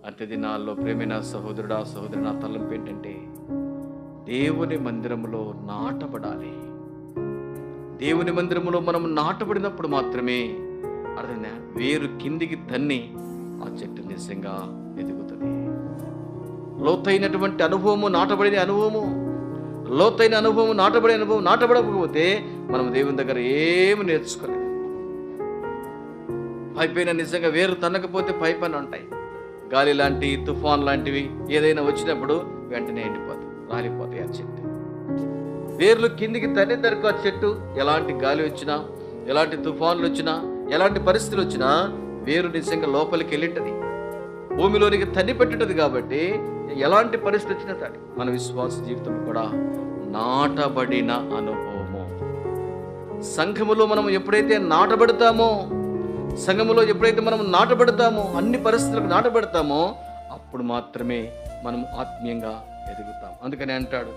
అంత్య దినాల్లో ప్రేమైన సహోదరుడా సహోదరి, నా తలంపు ఏంటంటే దేవుని మందిరములో నాటబడాలి. దేవుని మందిరములో మనం నాటబడినప్పుడు మాత్రమే అర్థమైందా, వేరు కిందికి తన్ని ఆ చెట్టు నిజంగా ఎదుగుతుంది. లోతైనటువంటి అనుభవము, నాటబడిన అనుభవము, లోతైన అనుభవం, నాటబడే అనుభవం, నాటబడకపోతే మనం దేవుని దగ్గర ఏమి నేర్చుకోలేదు. పైపైన నిజంగా వేరు తన్నకపోతే పైపైన ఉంటాయి. గాలి లాంటి, తుఫాన్ లాంటివి ఏదైనా వచ్చినప్పుడు వెంటనే ఎండిపోతాయి, రాలిపోతాయి ఆ చెట్టు. వేర్లు కిందికి తన్నేసరికి ఆ చెట్టు ఎలాంటి గాలి వచ్చినా, ఎలాంటి తుఫాన్లు వచ్చినా, ఎలాంటి పరిస్థితులు వచ్చినా వేరు నిజంగా లోపలికి వెళ్ళింటది, భూమిలోనికి తన్ని పెట్టుంటది. కాబట్టి ఎలాంటి పరిస్థితి వచ్చినా తాడి. మన విశ్వాస జీవితం కూడా నాటబడిన అనుభవము. సంఘములో మనం ఎప్పుడైతే నాటబడతామో, సంఘములో ఎప్పుడైతే మనం నాటబడతామో, అన్ని పరిస్థితులకు నాటబడతామో, అప్పుడు మాత్రమే మనం ఆత్మీయంగా ఎదుగుతాం. అందుకని అంటాడు,